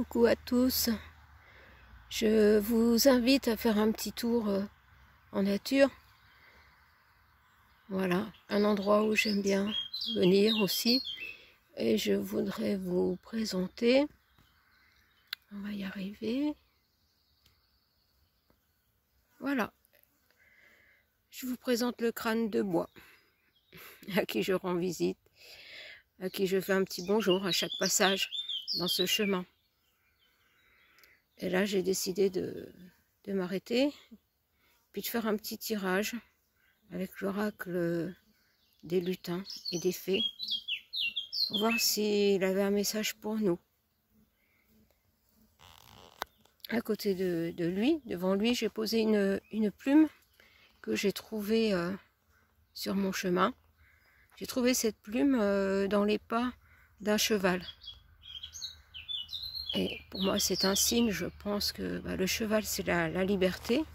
Coucou à tous, je vous invite à faire un petit tour en nature. Voilà, un endroit où j'aime bien venir aussi. Et je voudrais vous présenter, on va y arriver. Voilà, je vous présente le crâne de bois, à qui je rends visite, à qui je fais un petit bonjour à chaque passage dans ce chemin. Et là, j'ai décidé de m'arrêter, puis de faire un petit tirage avec l'oracle des lutins et des fées, pour voir s'il avait un message pour nous. À côté de lui, devant lui, j'ai posé une plume que j'ai trouvée sur mon chemin. J'ai trouvé cette plume dans les pas d'un cheval. Et pour moi, c'est un signe, je pense que le cheval, c'est la liberté.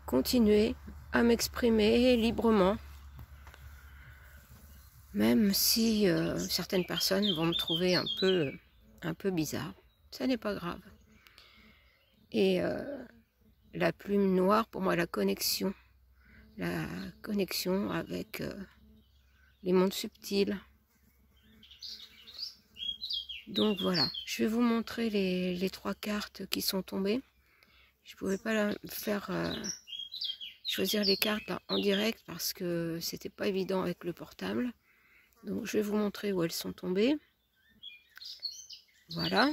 Continuer à m'exprimer librement, même si certaines personnes vont me trouver un peu bizarre. Ça n'est pas grave. Et la plume noire, pour moi, la connexion avec les mondes subtils. Donc voilà, je vais vous montrer les 3 cartes qui sont tombées. Je ne pouvais pas faire choisir les cartes là, en direct parce que c'était pas évident avec le portable. Donc je vais vous montrer où elles sont tombées. Voilà.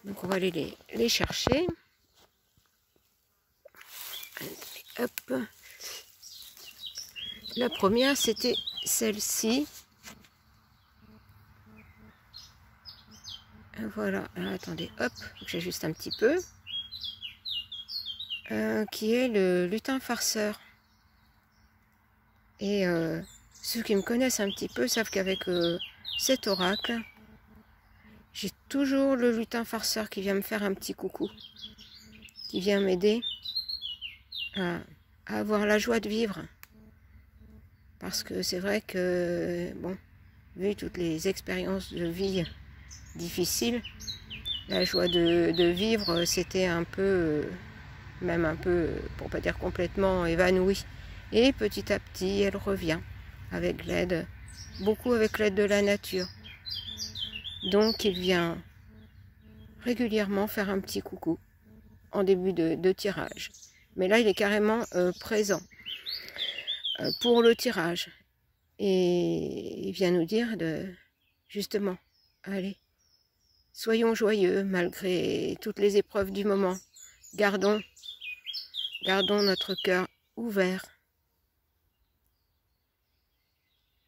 Donc on va aller les chercher. Allez, hop. La première, c'était celle-ci. Voilà, alors, attendez, hop, j'ajuste un petit peu. Qui est le lutin farceur. Et ceux qui me connaissent un petit peu savent qu'avec cet oracle, j'ai toujours le lutin farceur qui vient me faire un petit coucou, qui vient m'aider à avoir la joie de vivre. Parce que c'est vrai que, bon, vu toutes les expériences de vie difficiles, la joie de vivre, c'était un peu, même un peu, pour pas dire complètement évanouie. Et petit à petit, elle revient avec l'aide, beaucoup avec l'aide de la nature. Donc, il vient régulièrement faire un petit coucou en début de tirage. Mais là, il est carrément présent pour le tirage. Et il vient nous dire justement, allez, soyons joyeux malgré toutes les épreuves du moment. Gardons notre cœur ouvert.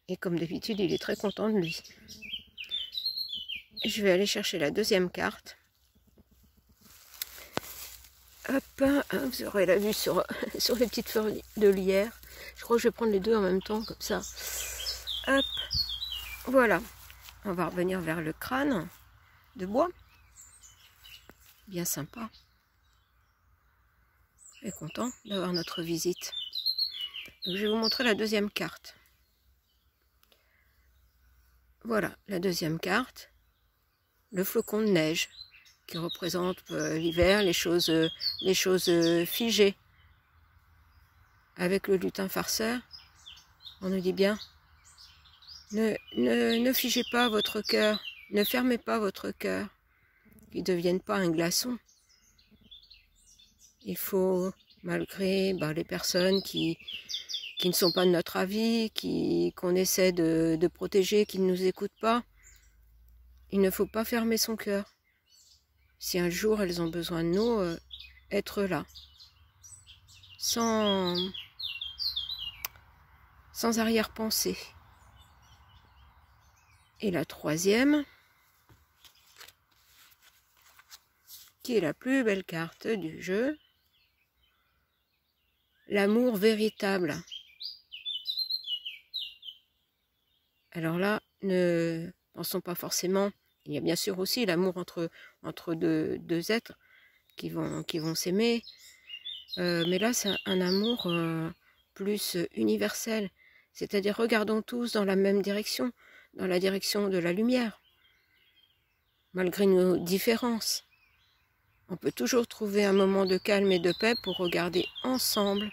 Et comme d'habitude, il est très content de lui. Je vais aller chercher la deuxième carte. Hop, vous aurez la vue sur les petites feuilles de lierre. Je crois que je vais prendre les deux en même temps, comme ça. Hop, voilà. On va revenir vers le crâne de bois. Bien sympa. Je suis content d'avoir notre visite. Donc, je vais vous montrer la deuxième carte. Voilà, la deuxième carte. Le flocon de neige, qui représente l'hiver, les choses figées. Avec le lutin farceur, on nous dit bien, ne figez pas votre cœur, ne fermez pas votre cœur, qu'il ne devienne pas un glaçon. Il faut, malgré les personnes qui ne sont pas de notre avis, qu'on essaie de protéger, qui ne nous écoutent pas, il ne faut pas fermer son cœur. Si un jour elles ont besoin de nous, être là. Sans arrière-pensée. Et la troisième, qui est la plus belle carte du jeu, l'amour véritable. Alors là, ne pensons pas forcément, il y a bien sûr aussi l'amour entre deux êtres qui vont s'aimer, mais là c'est un amour plus universel, c'est-à-dire regardons tous dans la même direction, dans la direction de la lumière. malgré nos différences. On peut toujours trouver un moment de calme et de paix pour regarder ensemble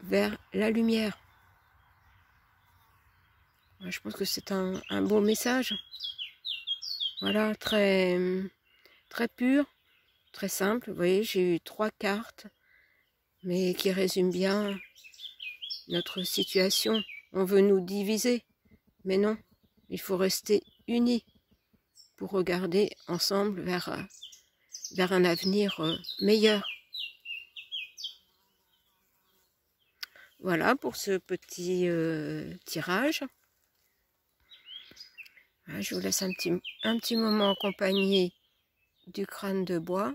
vers la lumière. Je pense que c'est un beau message. Voilà, très, très pur, très simple. Vous voyez, j'ai eu 3 cartes, mais qui résument bien notre situation. On veut nous diviser, mais non, il faut rester unis pour regarder ensemble vers un avenir meilleur. Voilà pour ce petit tirage. Voilà, je vous laisse un petit moment accompagné du crâne de bois.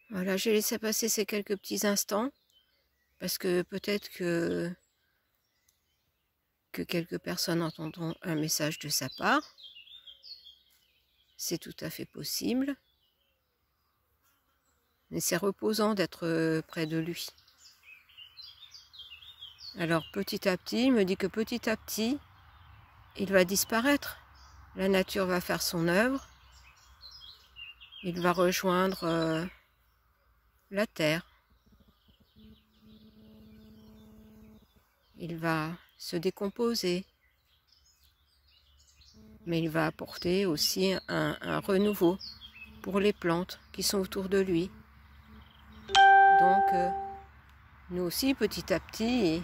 Voilà, j'ai laissé passer ces quelques petits instants parce que peut-être que quelques personnes entendront un message de sa part. C'est tout à fait possible. Mais c'est reposant d'être près de lui. Alors petit à petit, il me dit que petit à petit, il va disparaître. La nature va faire son œuvre. Il va rejoindre la terre. Il va se décomposer. Mais il va apporter aussi un renouveau pour les plantes qui sont autour de lui. Donc, nous aussi, petit à petit,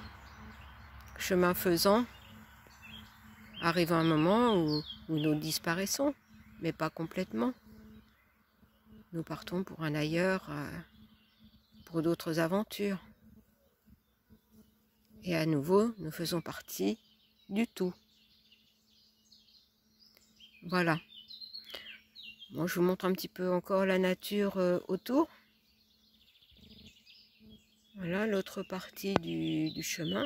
chemin faisant, arrive un moment où nous disparaissons, mais pas complètement. Nous partons pour un ailleurs, pour d'autres aventures. Et à nouveau, nous faisons partie du tout. Voilà. Bon, je vous montre un petit peu encore la nature autour. Voilà l'autre partie du chemin.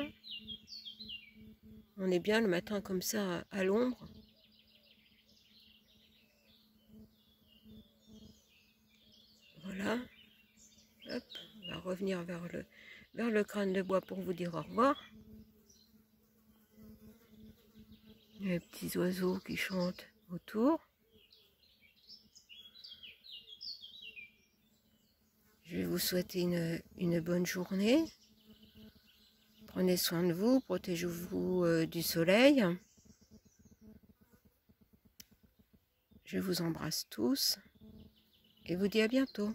On est bien le matin comme ça à l'ombre. Voilà. Hop, on va revenir vers le crâne de bois pour vous dire au revoir. Les petits oiseaux qui chantent autour. Je vais vous souhaiter une bonne journée. Prenez soin de vous, protégez-vous du soleil. Je vous embrasse tous et vous dis à bientôt.